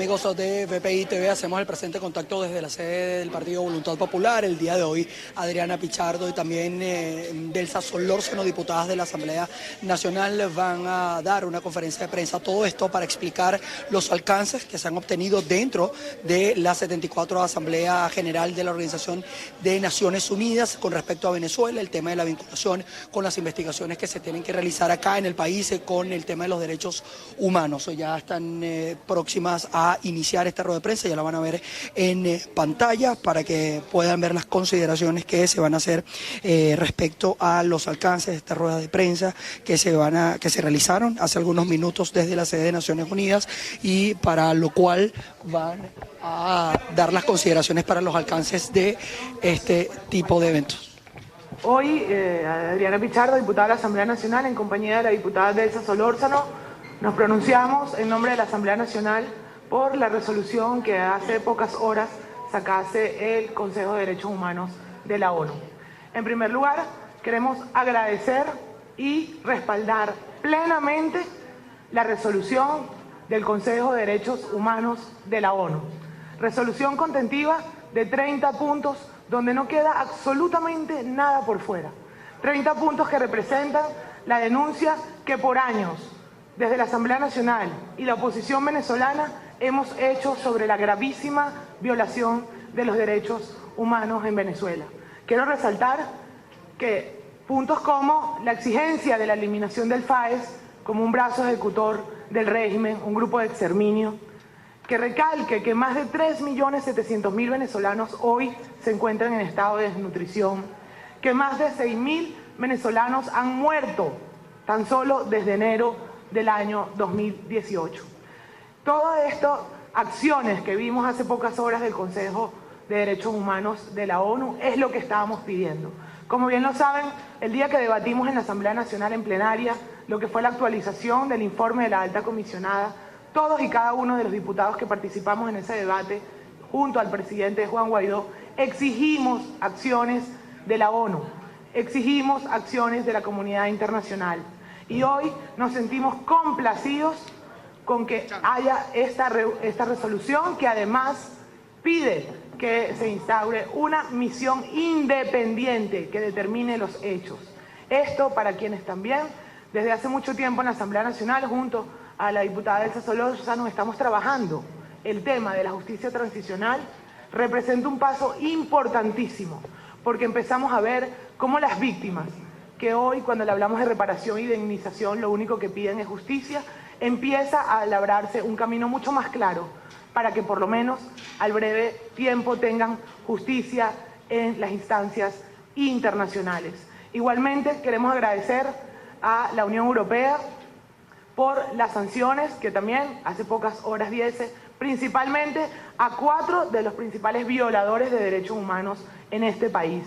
amigos de BPI TV, hacemos el presente contacto desde la sede del Partido Voluntad Popular. El día de hoy, Adriana Pichardo y también Delsa Solórzano, diputadas de la Asamblea Nacional, van a dar una conferencia de prensa. Todo esto para explicar los alcances que se han obtenido dentro de la 74 Asamblea General de la Organización de Naciones Unidas con respecto a Venezuela, el tema de la vinculación con las investigaciones que se tienen que realizar acá en el país con el tema de los derechos humanos. Ya están próximas a iniciar esta rueda de prensa, ya la van a ver en pantalla para que puedan ver las consideraciones que se van a hacer respecto a los alcances de esta rueda de prensa que se realizaron hace algunos minutos desde la sede de Naciones Unidas, y para lo cual van a dar las consideraciones para los alcances de este tipo de eventos. Hoy, Adriana Pichardo, diputada de la Asamblea Nacional, en compañía de la diputada Delsa Solórzano, nos pronunciamos en nombre de la Asamblea Nacional por la resolución que hace pocas horas sacase el Consejo de Derechos Humanos de la ONU. En primer lugar, queremos agradecer y respaldar plenamente la resolución del Consejo de Derechos Humanos de la ONU. Resolución contentiva de 30 puntos donde no queda absolutamente nada por fuera. 30 puntos que representan la denuncia que por años, desde la Asamblea Nacional y la oposición venezolana, hemos hecho sobre la gravísima violación de los derechos humanos en Venezuela. Quiero resaltar que puntos como la exigencia de la eliminación del FAES como un brazo ejecutor del régimen, un grupo de exterminio, que recalque que más de 3.700.000 venezolanos hoy se encuentran en estado de desnutrición, que más de 6.000 venezolanos han muerto tan solo desde enero del año 2018. Todo esto, acciones que vimos hace pocas horas del Consejo de Derechos Humanos de la ONU, es lo que estábamos pidiendo. Como bien lo saben, el día que debatimos en la Asamblea Nacional en plenaria lo que fue la actualización del informe de la alta comisionada, todos y cada uno de los diputados que participamos en ese debate, junto al presidente Juan Guaidó, exigimos acciones de la ONU, exigimos acciones de la comunidad internacional. Y hoy nos sentimos complacidos con que haya esta resolución, que además pide que se instaure una misión independiente que determine los hechos. Esto para quienes también desde hace mucho tiempo en la Asamblea Nacional, junto a la diputada Delsa Solórzano, estamos trabajando el tema de la justicia transicional. Representa un paso importantísimo, porque empezamos a ver cómo las víctimas, que hoy cuando le hablamos de reparación y de indemnización lo único que piden es justicia, empieza a labrarse un camino mucho más claro para que por lo menos al breve tiempo tengan justicia en las instancias internacionales. Igualmente queremos agradecer a la Unión Europea por las sanciones que también hace pocas horas diese, principalmente a 4 de los principales violadores de derechos humanos en este país.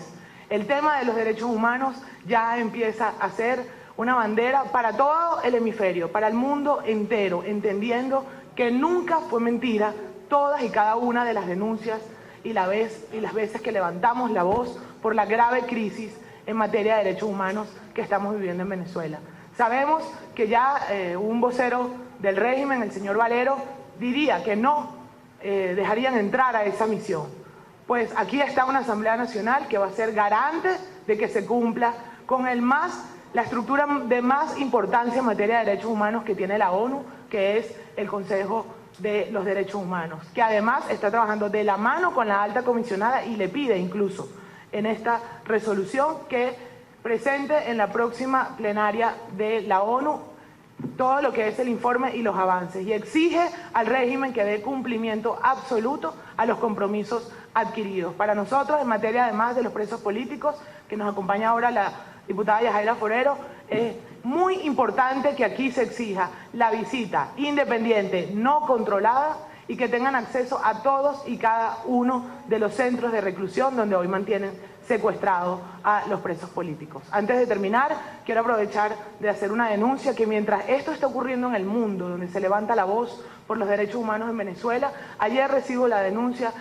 El tema de los derechos humanos ya empieza a ser una bandera para todo el hemisferio, para el mundo entero, entendiendo que nunca fue mentira todas y cada una de las denuncias y las veces que levantamos la voz por la grave crisis en materia de derechos humanos que estamos viviendo en Venezuela. Sabemos que ya un vocero del régimen, el señor Valero, diría que no dejarían entrar a esa misión. Pues aquí está una Asamblea Nacional que va a ser garante de que se cumpla con la estructura de más importancia en materia de derechos humanos que tiene la ONU, que es el Consejo de los Derechos Humanos, que además está trabajando de la mano con la alta comisionada y le pide incluso en esta resolución que presente en la próxima plenaria de la ONU todo lo que es el informe y los avances, y exige al régimen que dé cumplimiento absoluto a los compromisos adquiridos. Para nosotros, en materia además de los presos políticos, que nos acompaña ahora la diputada Yajaira Forero, es muy importante que aquí se exija la visita independiente, no controlada, y que tengan acceso a todos y cada uno de los centros de reclusión donde hoy mantienen secuestrados a los presos políticos. Antes de terminar, quiero aprovechar de hacer una denuncia que mientras esto está ocurriendo en el mundo, donde se levanta la voz por los derechos humanos en Venezuela, ayer recibo la denuncia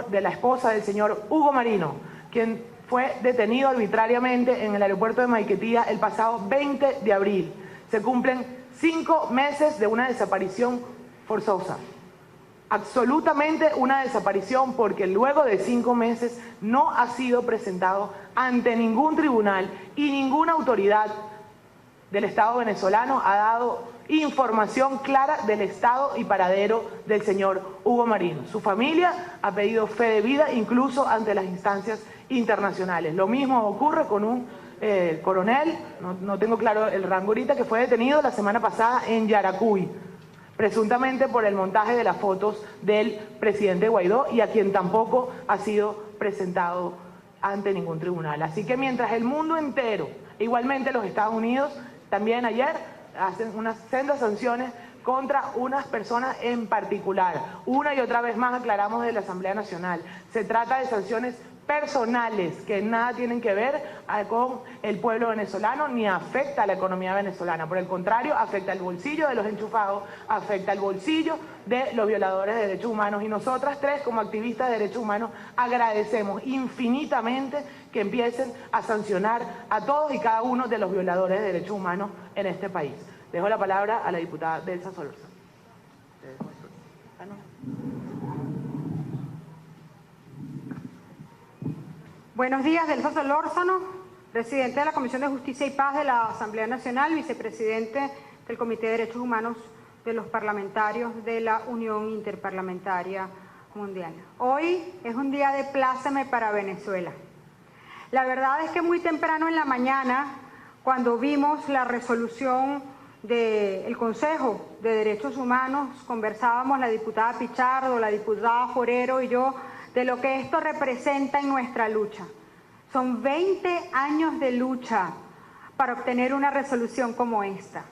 de la esposa del señor Hugo Marino, quien fue detenido arbitrariamente en el aeropuerto de Maiquetía el pasado 20 de abril. Se cumplen 5 meses de una desaparición forzosa. absolutamente una desaparición, porque luego de 5 meses no ha sido presentado ante ningún tribunal y ninguna autoridad del Estado venezolano ha dado información clara del estado y paradero del señor Hugo Marino. Su familia ha pedido fe de vida incluso ante las instancias internacionales. Lo mismo ocurre con un coronel, no tengo claro el rango ahorita, que fue detenido la semana pasada en Yaracuy, presuntamente por el montaje de las fotos del presidente Guaidó, y a quien tampoco ha sido presentado ante ningún tribunal. Así que mientras el mundo entero, igualmente los Estados Unidos, también ayer hacen unas sendas sanciones contra unas personas en particular. Una y otra vez más aclaramos de la Asamblea Nacional. Se trata de sanciones personales que nada tienen que ver con el pueblo venezolano ni afecta a la economía venezolana. Por el contrario, afecta el bolsillo de los enchufados, afecta el bolsillo de los violadores de derechos humanos. Y nosotras tres, como activistas de derechos humanos, agradecemos infinitamente que empiecen a sancionar a todos y cada uno de los violadores de derechos humanos en este país. Dejo la palabra a la diputada Delsa Solórzano. Buenos días, Delsa Solórzano, presidente de la Comisión de Justicia y Paz de la Asamblea Nacional, vicepresidente del Comité de Derechos Humanos de los parlamentarios de la Unión Interparlamentaria Mundial. Hoy es un día de pláceme para Venezuela. La verdad es que muy temprano en la mañana, cuando vimos la resolución del Consejo de Derechos Humanos, conversábamos la diputada Pichardo, la diputada Forero y yo de lo que esto representa en nuestra lucha. Son 20 años de lucha para obtener una resolución como esta.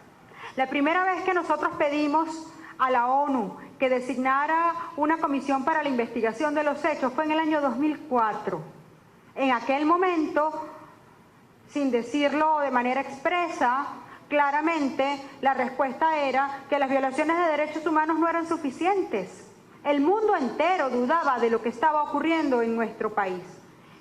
La primera vez que nosotros pedimos a la ONU que designara una comisión para la investigación de los hechos fue en el año 2004. En aquel momento, sin decirlo de manera expresa, claramente la respuesta era que las violaciones de derechos humanos no eran suficientes. El mundo entero dudaba de lo que estaba ocurriendo en nuestro país.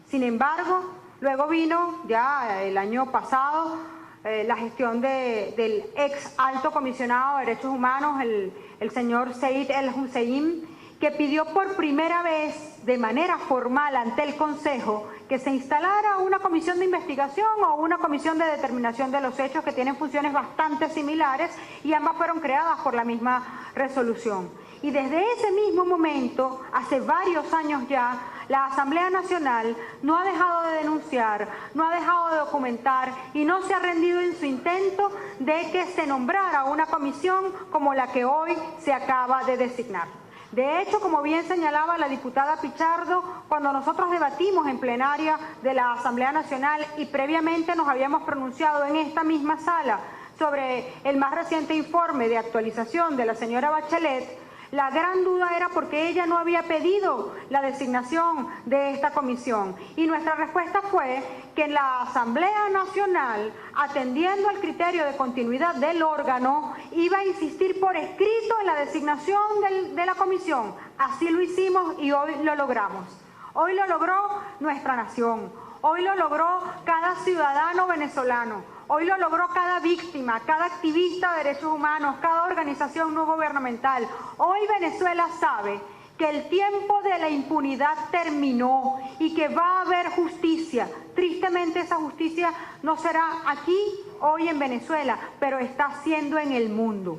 Sin embargo, luego vino ya el año pasado la gestión del ex alto comisionado de derechos humanos, el señor Said El Hussein, que pidió por primera vez de manera formal ante el Consejo que se instalara una comisión de investigación o una comisión de determinación de los hechos, que tienen funciones bastante similares y ambas fueron creadas por la misma resolución. Y desde ese mismo momento, hace varios años ya, la Asamblea Nacional no ha dejado de denunciar, no ha dejado de documentar y no se ha rendido en su intento de que se nombrara una comisión como la que hoy se acaba de designar. De hecho, como bien señalaba la diputada Pichardo, cuando nosotros debatimos en plenaria de la Asamblea Nacional y previamente nos habíamos pronunciado en esta misma sala sobre el más reciente informe de actualización de la señora Bachelet, la gran duda era porque ella no había pedido la designación de esta comisión. Y nuestra respuesta fue que en la Asamblea Nacional, atendiendo al criterio de continuidad del órgano, iba a insistir por escrito en la designación de la comisión. Así lo hicimos y hoy lo logramos. Hoy lo logró nuestra nación. Hoy lo logró cada ciudadano venezolano. Hoy lo logró cada víctima, cada activista de derechos humanos, cada organización no gubernamental. Hoy Venezuela sabe que el tiempo de la impunidad terminó y que va a haber justicia. Tristemente esa justicia no será aquí, hoy en Venezuela, pero está siendo en el mundo.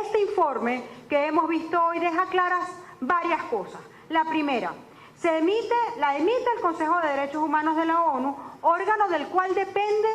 Este informe que hemos visto hoy deja claras varias cosas. La primera, la emite el Consejo de Derechos Humanos de la ONU, órgano del cual depende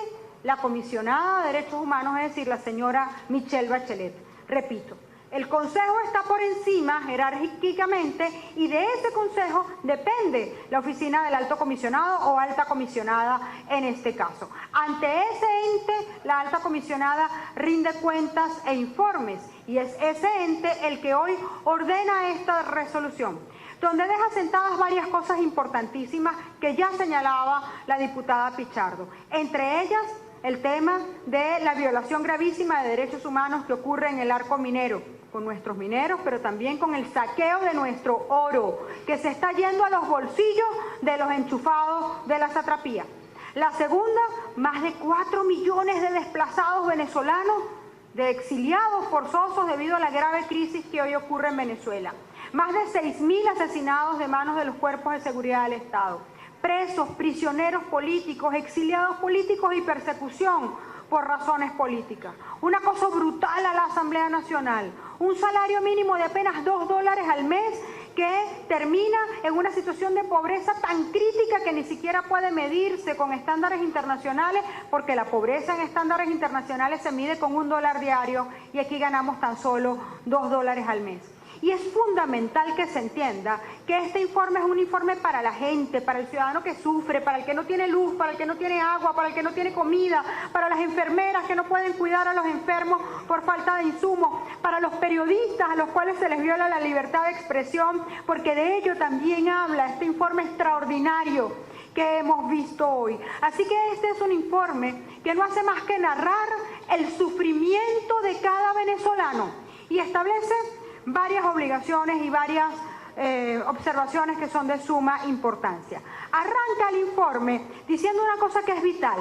la comisionada de Derechos Humanos, es decir, la señora Michelle Bachelet. Repito, el Consejo está por encima jerárquicamente y de ese Consejo depende la oficina del Alto Comisionado o Alta Comisionada en este caso. Ante ese ente, la Alta Comisionada rinde cuentas e informes y es ese ente el que hoy ordena esta resolución, donde deja sentadas varias cosas importantísimas que ya señalaba la diputada Pichardo. Entre ellas, el tema de la violación gravísima de derechos humanos que ocurre en el arco minero, con nuestros mineros, pero también con el saqueo de nuestro oro, que se está yendo a los bolsillos de los enchufados de la satrapía. La segunda, más de 4 millones de desplazados venezolanos, de exiliados forzosos debido a la grave crisis que hoy ocurre en Venezuela. Más de 6.000 asesinados de manos de los cuerpos de seguridad del Estado. Presos, prisioneros políticos, exiliados políticos y persecución por razones políticas. Un acoso brutal a la Asamblea Nacional. Un salario mínimo de apenas $2 al mes que termina en una situación de pobreza tan crítica que ni siquiera puede medirse con estándares internacionales, porque la pobreza en estándares internacionales se mide con $1 diario y aquí ganamos tan solo $2 al mes. Y es fundamental que se entienda que este informe es un informe para la gente, para el ciudadano que sufre, para el que no tiene luz, para el que no tiene agua, para el que no tiene comida, para las enfermeras que no pueden cuidar a los enfermos por falta de insumos, para los periodistas a los cuales se les viola la libertad de expresión, porque de ello también habla este informe extraordinario que hemos visto hoy. Así que este es un informe que no hace más que narrar el sufrimiento de cada venezolano y establece varias obligaciones y varias observaciones que son de suma importancia. Arranca el informe diciendo una cosa que es vital,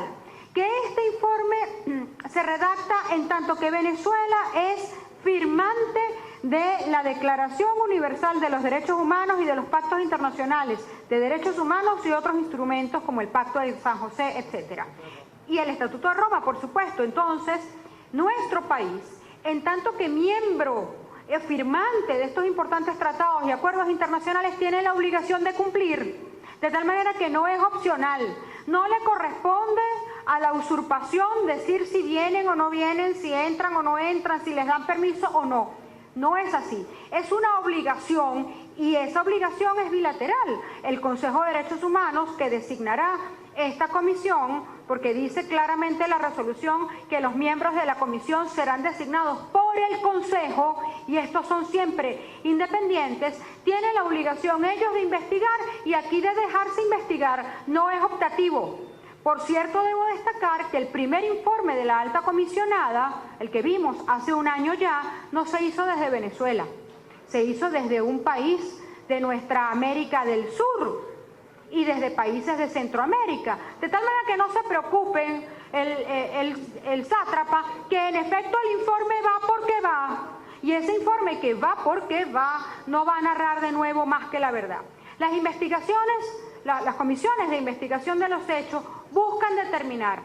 que este informe se redacta en tanto que Venezuela es firmante de la Declaración Universal de los Derechos Humanos y de los pactos internacionales de derechos humanos y otros instrumentos como el Pacto de San José, etc. Y el Estatuto de Roma, por supuesto. Entonces, nuestro país, en tanto que miembro firmante de estos importantes tratados y acuerdos internacionales, tiene la obligación de cumplir, de tal manera que no es opcional, no le corresponde a la usurpación decir si vienen o no vienen, si entran o no entran, si les dan permiso o no. No es así, es una obligación y esa obligación es bilateral. El Consejo de Derechos Humanos, que designará esta comisión, porque dice claramente la resolución que los miembros de la comisión serán designados por el Consejo, y estos son siempre independientes, tienen la obligación ellos de investigar y aquí de dejarse investigar, no es optativo. Por cierto, debo destacar que el primer informe de la alta comisionada, el que vimos hace un año ya, no se hizo desde Venezuela, se hizo desde un país de nuestra América del Sur y desde países de Centroamérica, de tal manera que no se preocupen el sátrapa, que en efecto el informe va porque va, y ese informe que va porque va no va a narrar de nuevo más que la verdad. Las investigaciones, las comisiones de investigación de los hechos buscan determinar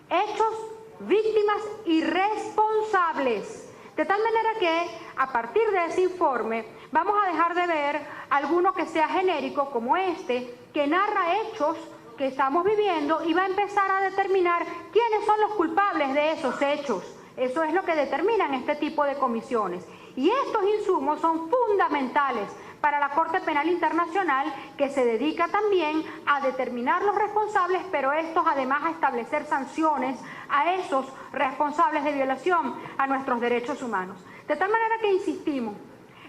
hechos, víctimas y responsables, de tal manera que a partir de ese informe vamos a dejar de ver alguno que sea genérico como este, que narra hechos que estamos viviendo y va a empezar a determinar quiénes son los culpables de esos hechos. Eso es lo que determinan este tipo de comisiones. Y estos insumos son fundamentales para la Corte Penal Internacional, que se dedica también a determinar los responsables, pero estos además a establecer sanciones a esos responsables de violación a nuestros derechos humanos. De tal manera que insistimos,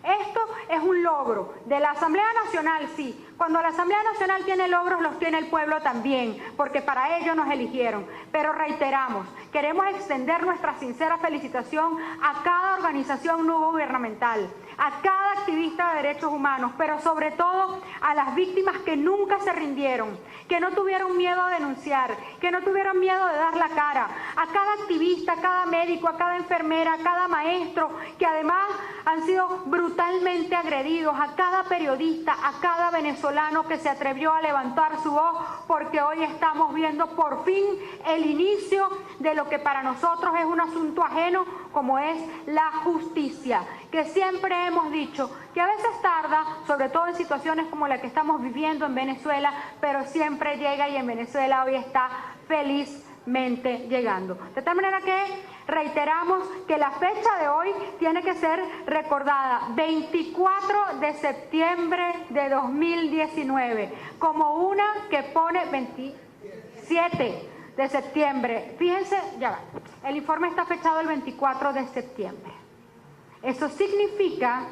esto es un logro de la Asamblea Nacional, sí. Cuando la Asamblea Nacional tiene logros, los tiene el pueblo también, porque para ello nos eligieron. Pero reiteramos, queremos extender nuestra sincera felicitación a cada organización no gubernamental, a cada activista de derechos humanos, pero sobre todo a las víctimas que nunca se rindieron, que no tuvieron miedo a denunciar, que no tuvieron miedo de dar la cara, a cada activista, a cada médico, a cada enfermera, a cada maestro, que además han sido brutalmente agredidos, a cada periodista, a cada venezolano que se atrevió a levantar su voz, porque hoy estamos viendo por fin el inicio de lo que para nosotros es un asunto ajeno, como es la justicia, que siempre hemos dicho que a veces tarda, sobre todo en situaciones como la que estamos viviendo en Venezuela, pero siempre llega, y en Venezuela hoy está felizmente llegando. De tal manera que reiteramos que la fecha de hoy tiene que ser recordada, 24 de septiembre de 2019, como una que pone 27 de septiembre. Fíjense, ya va, el informe está fechado el 24 de septiembre. Eso significa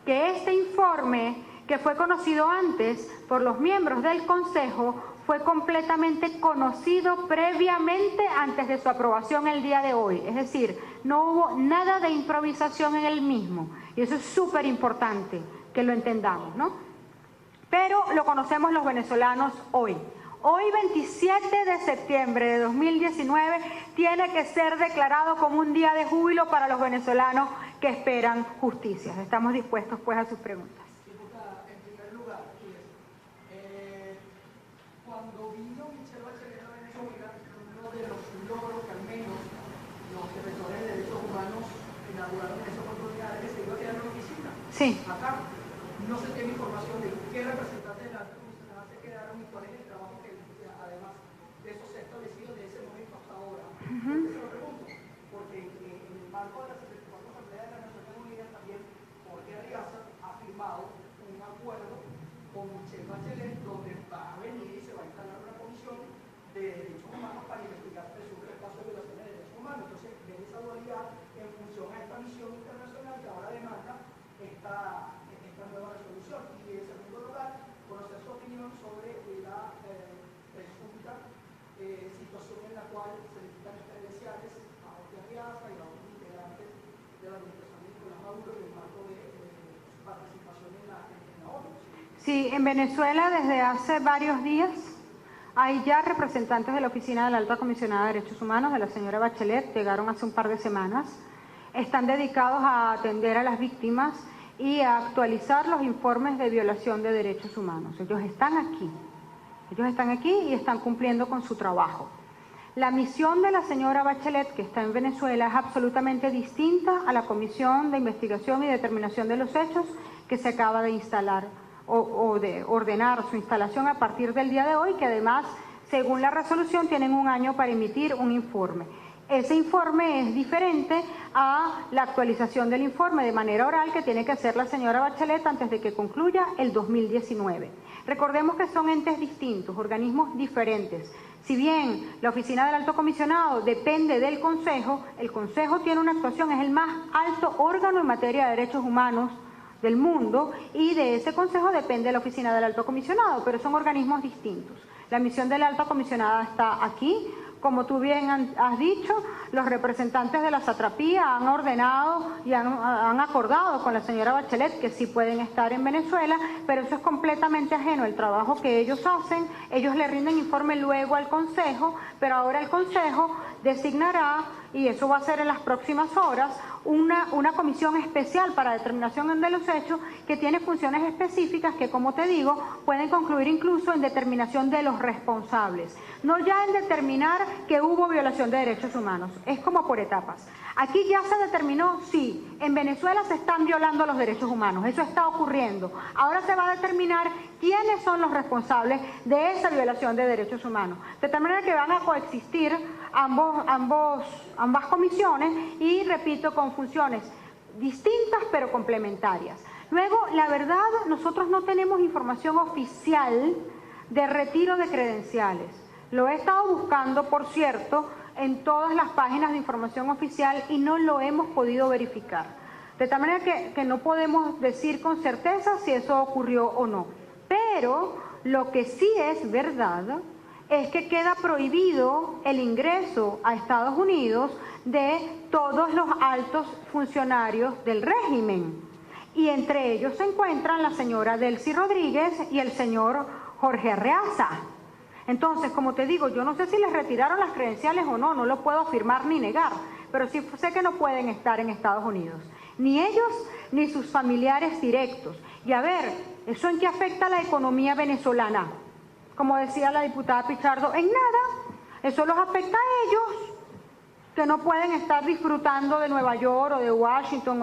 que este informe, que fue conocido antes por los miembros del Consejo, fue completamente conocido previamente antes de su aprobación el día de hoy. Es decir, no hubo nada de improvisación en el mismo. Y eso es súper importante que lo entendamos, ¿no? Pero lo conocemos los venezolanos hoy. Hoy, 27 de septiembre de 2019, tiene que ser declarado como un día de júbilo para los venezolanos que esperan justicia. Estamos dispuestos, pues, a sus preguntas. Sí. Acá no se tiene información de qué representantes de la alta comisionada se quedaron y cuál es el trabajo que además de eso se ha establecido de ese momento hasta ahora. ¿Por qué se lo pregunto? Porque en el marco de la 74 Asamblea de las Naciones Unidas también Jorge Arriaza ha firmado un acuerdo con Michelle Bachelet donde va a venir y se va a instalar una comisión de derechos humanos para investigar presuntos casos de violaciones de derechos humanos. Entonces, ven esa dualidad en función a esta misión internacional que ahora demanda esta nueva resolución. Y en segundo lugar, conocer su opinión sobre la presunta situación en la cual se le quitan credenciales a Jorge Arriaza y a otros integrantes de la administración de Nicolás Maduro en el marco de su participación en la ONU. Sí, en Venezuela desde hace varios días hay ya representantes de la Oficina de la Alta Comisionada de Derechos Humanos, de la señora Bachelet, llegaron hace un par de semanas. Están dedicados a atender a las víctimas y a actualizar los informes de violación de derechos humanos. Ellos están aquí y están cumpliendo con su trabajo. La misión de la señora Bachelet, que está en Venezuela, es absolutamente distinta a la Comisión de Investigación y Determinación de los Hechos que se acaba de instalar o de ordenar su instalación a partir del día de hoy, que además, según la resolución, tienen un año para emitir un informe. Ese informe es diferente a la actualización del informe de manera oral que tiene que hacer la señora Bachelet antes de que concluya el 2019. Recordemos que son entes distintos, organismos diferentes. Si bien la Oficina del Alto Comisionado depende del Consejo, el Consejo tiene una actuación, es el más alto órgano en materia de derechos humanos del mundo, y de ese Consejo depende la Oficina del Alto Comisionado, pero son organismos distintos. La misión de la Alta Comisionada está aquí. Como tú bien has dicho, los representantes de la satrapía han ordenado y han acordado con la señora Bachelet que sí pueden estar en Venezuela, pero eso es completamente ajeno al trabajo que ellos hacen. Ellos le rinden informe luego al Consejo, pero ahora el Consejo designará, y eso va a ser en las próximas horas, una comisión especial para determinación de los hechos que tiene funciones específicas que, como te digo, pueden concluir incluso en determinación de los responsables. No ya en determinar que hubo violación de derechos humanos, es como por etapas. Aquí ya se determinó, sí, en Venezuela se están violando los derechos humanos, eso está ocurriendo. Ahora se va a determinar quiénes son los responsables de esa violación de derechos humanos. De tal manera que van a coexistir ambas comisiones y, repito, con funciones distintas pero complementarias. Luego, la verdad, nosotros no tenemos información oficial de retiro de credenciales. Lo he estado buscando, por cierto, en todas las páginas de información oficial y no lo hemos podido verificar. De tal manera que no podemos decir con certeza si eso ocurrió o no. Pero lo que sí es verdad es que queda prohibido el ingreso a Estados Unidos de todos los altos funcionarios del régimen. Y entre ellos se encuentran la señora Delcy Rodríguez y el señor Jorge Arriaza. Entonces, como te digo, yo no sé si les retiraron las credenciales o no, no lo puedo afirmar ni negar, pero sí sé que no pueden estar en Estados Unidos, ni ellos ni sus familiares directos. Y a ver, ¿eso en qué afecta a la economía venezolana? Como decía la diputada Pichardo, en nada, eso los afecta a ellos, que no pueden estar disfrutando de Nueva York o de Washington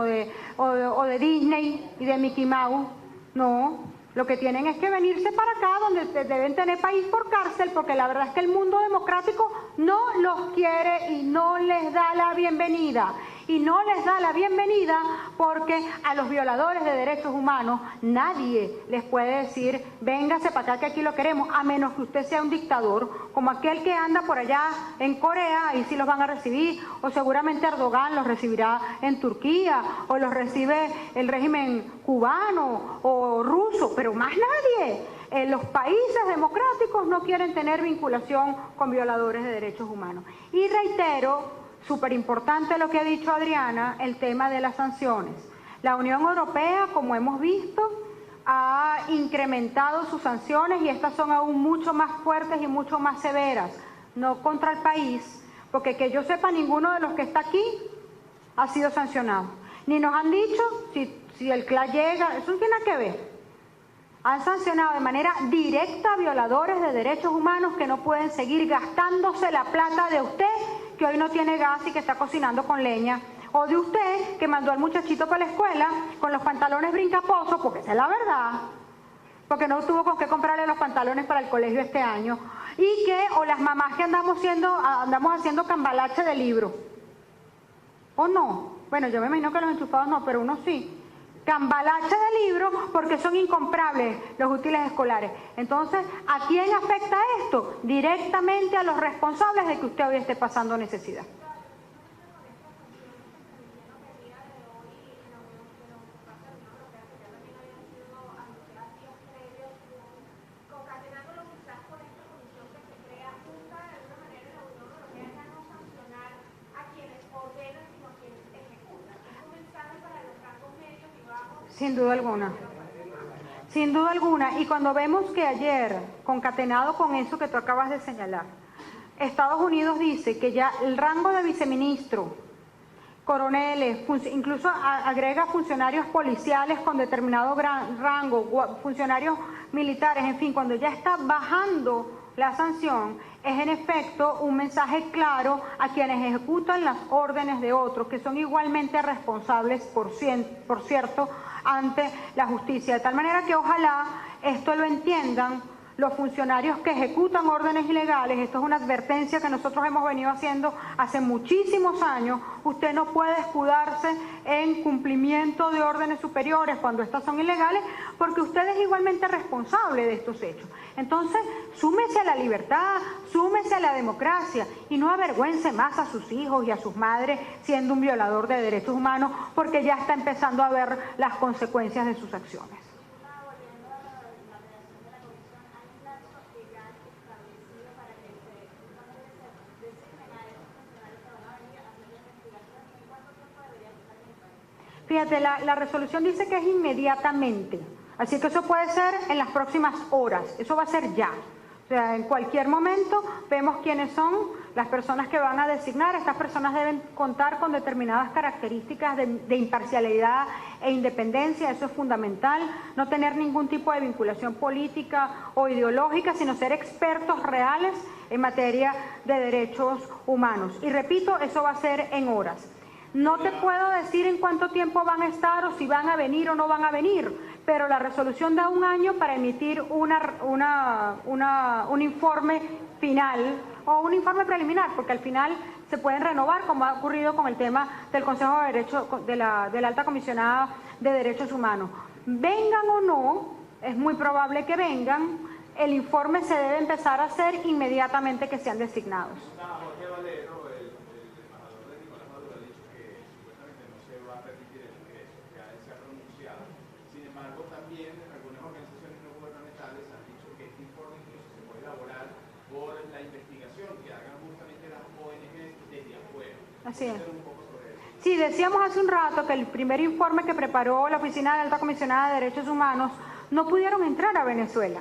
o de Disney y de Mickey Mouse, no. Lo que tienen es que venirse para acá, donde deben tener país por cárcel, porque la verdad es que el mundo democrático no los quiere y no les da la bienvenida. Y no les da la bienvenida porque a los violadores de derechos humanos nadie les puede decir, véngase para acá que aquí lo queremos, a menos que usted sea un dictador, como aquel que anda por allá en Corea, ahí sí los van a recibir, o seguramente Erdogan los recibirá en Turquía, o los recibe el régimen cubano o ruso, pero más nadie. Los países democráticos no quieren tener vinculación con violadores de derechos humanos. Y reitero, súper importante lo que ha dicho Adriana, el tema de las sanciones. La Unión Europea, como hemos visto, ha incrementado sus sanciones y estas son aún mucho más fuertes y mucho más severas, no contra el país, porque que yo sepa, ninguno de los que está aquí ha sido sancionado. Ni nos han dicho si el CLA llega, eso no tiene nada que ver. Han sancionado de manera directa a violadores de derechos humanos que no pueden seguir gastándose la plata de usted, que hoy no tiene gas y que está cocinando con leña, o de usted que mandó al muchachito para la escuela con los pantalones brincaposos, porque esa es la verdad, porque no tuvo con qué comprarle los pantalones para el colegio este año, y que, o las mamás que andamos haciendo cambalache de libro, o no, bueno, yo me imagino que los enchufados no, pero uno sí, cambalache de libros porque son incomprables los útiles escolares. Entonces, ¿a quién afecta esto? Directamente a los responsables de que usted hoy esté pasando necesidad. Sin duda alguna. Sin duda alguna. Y cuando vemos que ayer, concatenado con eso que tú acabas de señalar, Estados Unidos dice que ya el rango de viceministro, coroneles, incluso agrega funcionarios policiales con determinado rango, funcionarios militares, en fin, cuando ya está bajando la sanción, es en efecto un mensaje claro a quienes ejecutan las órdenes de otros, que son igualmente responsables, por cierto, ante la justicia. De tal manera que ojalá esto lo entiendan los funcionarios que ejecutan órdenes ilegales. Esto es una advertencia que nosotros hemos venido haciendo hace muchísimos años. Usted no puede escudarse en cumplimiento de órdenes superiores cuando estas son ilegales, porque usted es igualmente responsable de estos hechos. Entonces, súmese a la libertad, súmese a la democracia y no avergüence más a sus hijos y a sus madres siendo un violador de derechos humanos, porque ya está empezando a ver las consecuencias de sus acciones. Fíjate, la resolución dice que es inmediatamente, así que eso puede ser en las próximas horas, eso va a ser ya. O sea, en cualquier momento vemos quiénes son las personas que van a designar. Estas personas deben contar con determinadas características de imparcialidad e independencia, eso es fundamental, no tener ningún tipo de vinculación política o ideológica, sino ser expertos reales en materia de derechos humanos. Y repito, eso va a ser en horas. No te puedo decir en cuánto tiempo van a estar o si van a venir o no van a venir, pero la resolución da un año para emitir un informe final o un informe preliminar, porque al final se pueden renovar, como ha ocurrido con el tema del Consejo de Derecho de la Alta Comisionada de Derechos Humanos. Vengan o no, es muy probable que vengan, el informe se debe empezar a hacer inmediatamente que sean designados. Así es. Sí, decíamos hace un rato que el primer informe que preparó la Oficina de la Alta Comisionada de Derechos Humanos no pudieron entrar a Venezuela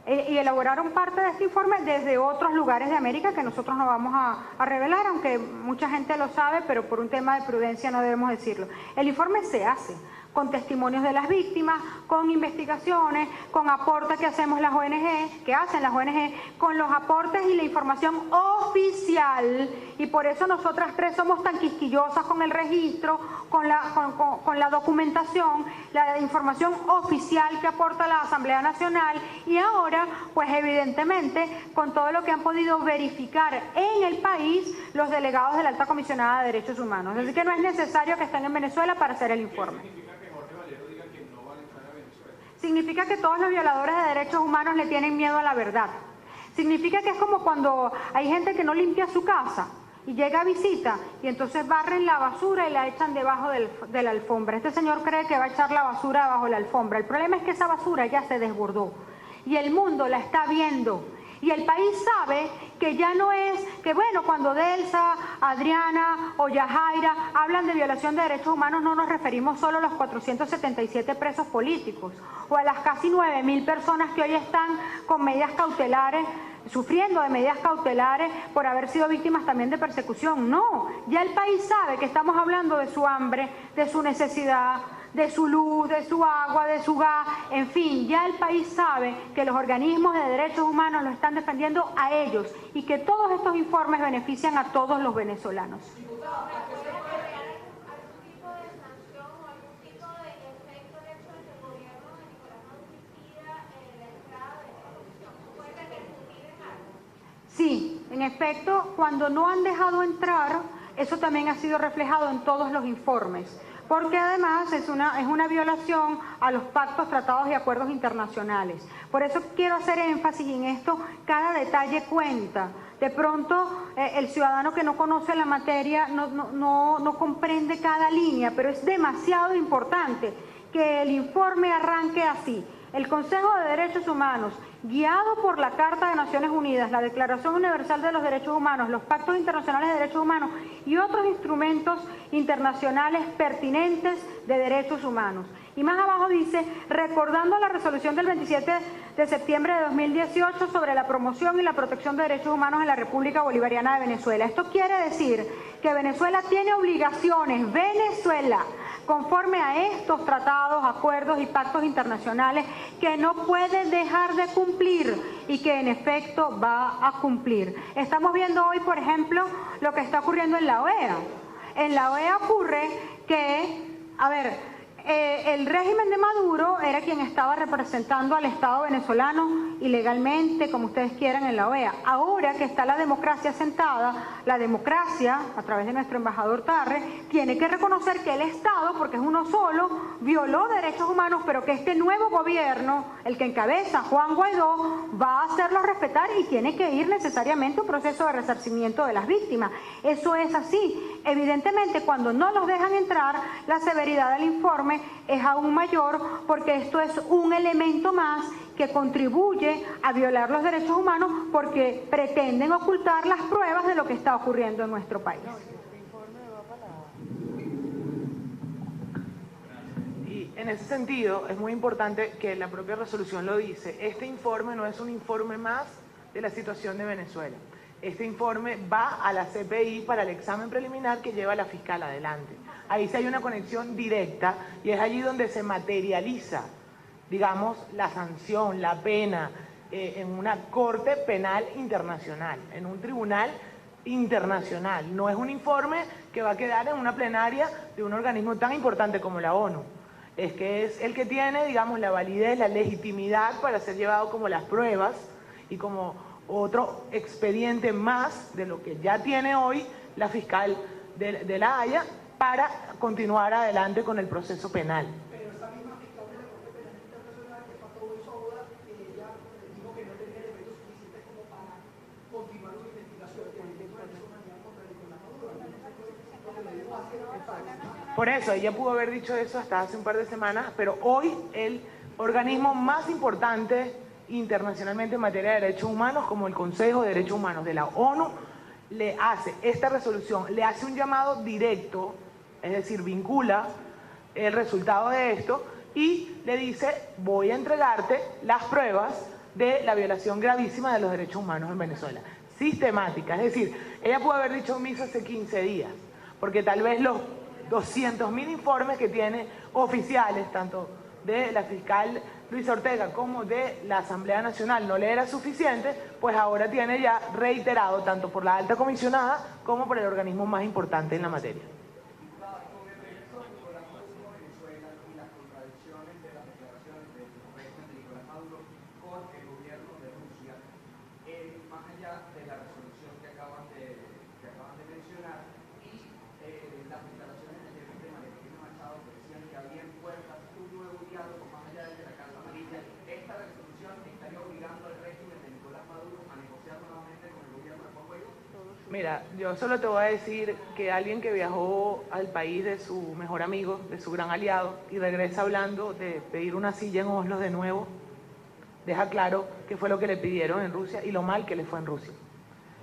y elaboraron parte de este informe desde otros lugares de América que nosotros no vamos a revelar, aunque mucha gente lo sabe, pero por un tema de prudencia no debemos decirlo. El informe se hace con testimonios de las víctimas, con investigaciones, con aportes que hacemos las ONG, que hacen las ONG, con los aportes y la información oficial, y por eso nosotras tres somos tan quisquillosas con el registro, con la documentación, la información oficial que aporta la Asamblea Nacional, y ahora, pues evidentemente, con todo lo que han podido verificar en el país los delegados de la Alta Comisionada de Derechos Humanos. Así que no es necesario que estén en Venezuela para hacer el informe. Significa que todos los violadores de derechos humanos le tienen miedo a la verdad. Significa que es como cuando hay gente que no limpia su casa y llega a visita y entonces barren la basura y la echan debajo de la alfombra. Este señor cree que va a echar la basura debajo de la alfombra. El problema es que esa basura ya se desbordó y el mundo la está viendo. Y el país sabe que ya no es, que bueno, cuando Delsa, Adriana o Yajaira hablan de violación de derechos humanos no nos referimos solo a los 477 presos políticos o a las casi 9.000 personas que hoy están con medidas cautelares, sufriendo de medidas cautelares por haber sido víctimas también de persecución. No, ya el país sabe que estamos hablando de su hambre, de su necesidad, de su luz, de su agua, de su gas, en fin, ya el país sabe que los organismos de derechos humanos lo están defendiendo a ellos y que todos estos informes benefician a todos los venezolanos. En efecto, cuando no han dejado entrar, eso también ha sido reflejado en todos los informes, porque además es una violación a los pactos, tratados y acuerdos internacionales. Por eso quiero hacer énfasis en esto, cada detalle cuenta. De pronto el ciudadano que no conoce la materia no comprende cada línea, pero es demasiado importante que el informe arranque así. El Consejo de Derechos Humanos, guiado por la Carta de Naciones Unidas, la Declaración Universal de los Derechos Humanos, los pactos internacionales de derechos humanos y otros instrumentos internacionales pertinentes de derechos humanos. Y más abajo dice, recordando la resolución del 27 de septiembre de 2018 sobre la promoción y la protección de derechos humanos en la República Bolivariana de Venezuela. Esto quiere decir que Venezuela tiene obligaciones, conforme a estos tratados, acuerdos y pactos internacionales, que no puede dejar de cumplir y que en efecto va a cumplir. Estamos viendo hoy, por ejemplo, lo que está ocurriendo en la OEA. En la OEA ocurre que, el régimen de Maduro era quien estaba representando al Estado venezolano ilegalmente, como ustedes quieran, en la OEA. Ahora que está la democracia sentada, la democracia, a través de nuestro embajador Tarre, tiene que reconocer que el Estado, porque es uno solo, violó derechos humanos, pero que este nuevo gobierno, el que encabeza Juan Guaidó, va a hacerlos respetar y tiene que ir necesariamente un proceso de resarcimiento de las víctimas. Eso es así. Evidentemente, cuando no los dejan entrar, la severidad del informe es aún mayor, porque esto es un elemento más que contribuye a violar los derechos humanos, porque pretenden ocultar las pruebas de lo que está ocurriendo en nuestro país. Y en ese sentido es muy importante que la propia resolución lo dice. Este informe no es un informe más de la situación de Venezuela. Este informe va a la CPI para el examen preliminar que lleva la fiscal adelante. Ahí sí hay una conexión directa y es allí donde se materializa, digamos, la sanción, la pena, en una corte penal internacional, en un tribunal internacional. No es un informe que va a quedar en una plenaria de un organismo tan importante como la ONU. Es que es el que tiene, digamos, la validez, la legitimidad para ser llevado como las pruebas y como otro expediente más de lo que ya tiene hoy la fiscal de La Haya para continuar adelante con el proceso penal. Pero esa misma fiscal de la Corte Penal Internacional que pasó hoy Souda, ella dijo que no tenía elementos suficientes como para continuar una investigación por el delito de lesa humanidad contra Nicolás Maduro. Por eso, ella pudo haber dicho eso hasta hace un par de semanas, pero hoy el organismo más importante internacionalmente en materia de derechos humanos, como el Consejo de Derechos Humanos de la ONU, le hace esta resolución, le hace un llamado directo, es decir, vincula el resultado de esto y le dice, voy a entregarte las pruebas de la violación gravísima de los derechos humanos en Venezuela, sistemática. Es decir, ella pudo haber dicho omiso hace 15 días, porque tal vez los 200.000 informes que tiene oficiales, tanto de la fiscal Luisa Ortega como de la Asamblea Nacional, no le era suficiente, pues ahora tiene ya reiterado tanto por la alta comisionada como por el organismo más importante en la materia. Mira, yo solo te voy a decir que alguien que viajó al país de su mejor amigo, de su gran aliado, y regresa hablando de pedir una silla en Oslo de nuevo, deja claro qué fue lo que le pidieron en Rusia y lo mal que le fue en Rusia.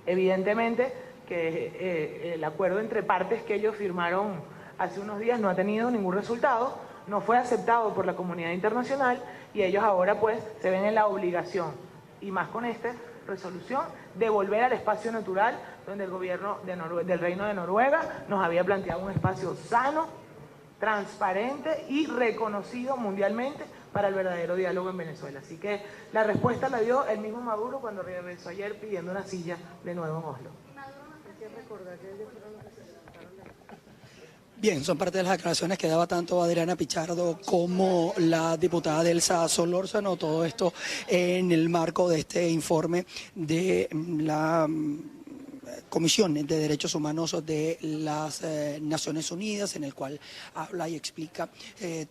Evidentemente que el acuerdo entre partes que ellos firmaron hace unos días no ha tenido ningún resultado, no fue aceptado por la comunidad internacional y ellos ahora pues se ven en la obligación, y más con esta resolución, de volver al espacio natural donde el gobierno del Reino de Noruega nos había planteado un espacio sano, transparente y reconocido mundialmente para el verdadero diálogo en Venezuela. Así que la respuesta la dio el mismo Maduro cuando regresó ayer pidiendo una silla de nuevo en Oslo. Bien, son parte de las declaraciones que daba tanto Adriana Pichardo como la diputada Delsa Solórzano, todo esto en el marco de este informe de la Comisión de Derechos Humanos de las Naciones Unidas, en el cual habla y explica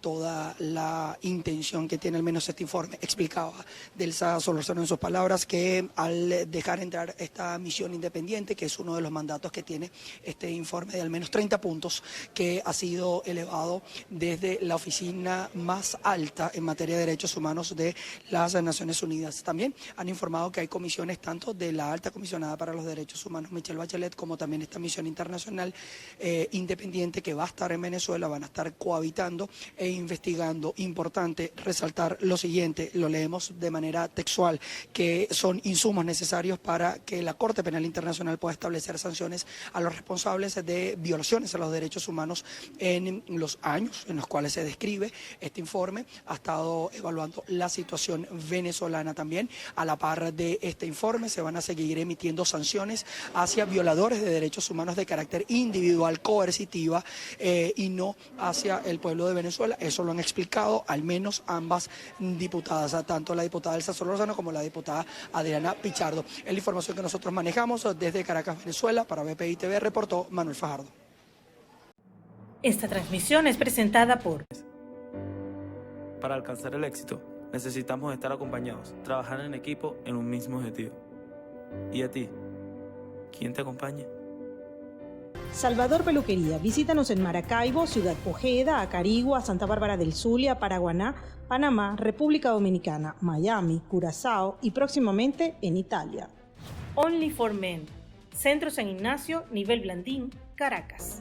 toda la intención que tiene al menos este informe. Explicaba Delsa Solórzano en sus palabras que al dejar entrar esta misión independiente, que es uno de los mandatos que tiene este informe de al menos 30 puntos, que ha sido elevado desde la oficina más alta en materia de derechos humanos de las Naciones Unidas. También han informado que hay comisiones tanto de la alta comisionada para los derechos humanos, Michelle Bachelet, como también esta misión internacional independiente que va a estar en Venezuela, van a estar cohabitando e investigando. Importante resaltar lo siguiente, lo leemos de manera textual, que son insumos necesarios para que la Corte Penal Internacional pueda establecer sanciones a los responsables de violaciones a los derechos humanos en los años en los cuales se describe este informe. Ha estado evaluando la situación venezolana también. A la par de este informe se van a seguir emitiendo sanciones hacia violadores de derechos humanos de carácter individual, coercitiva, y no hacia el pueblo de Venezuela. Eso lo han explicado al menos ambas diputadas, tanto la diputada Delsa Solórzano como la diputada Adriana Pichardo. Es la información que nosotros manejamos desde Caracas, Venezuela. Para BPI TV reportó Manuel Fajardo. Esta transmisión es presentada por... Para alcanzar el éxito, necesitamos estar acompañados, trabajar en equipo en un mismo objetivo. ¿Y a ti? ¿Quién te acompaña? Salvador Peluquería. Visítanos en Maracaibo, Ciudad Ojeda, Acarigua, Santa Bárbara del Zulia, Paraguaná, Panamá, República Dominicana, Miami, Curazao y próximamente en Italia. Only for Men. Centro San Ignacio, nivel Blandín, Caracas.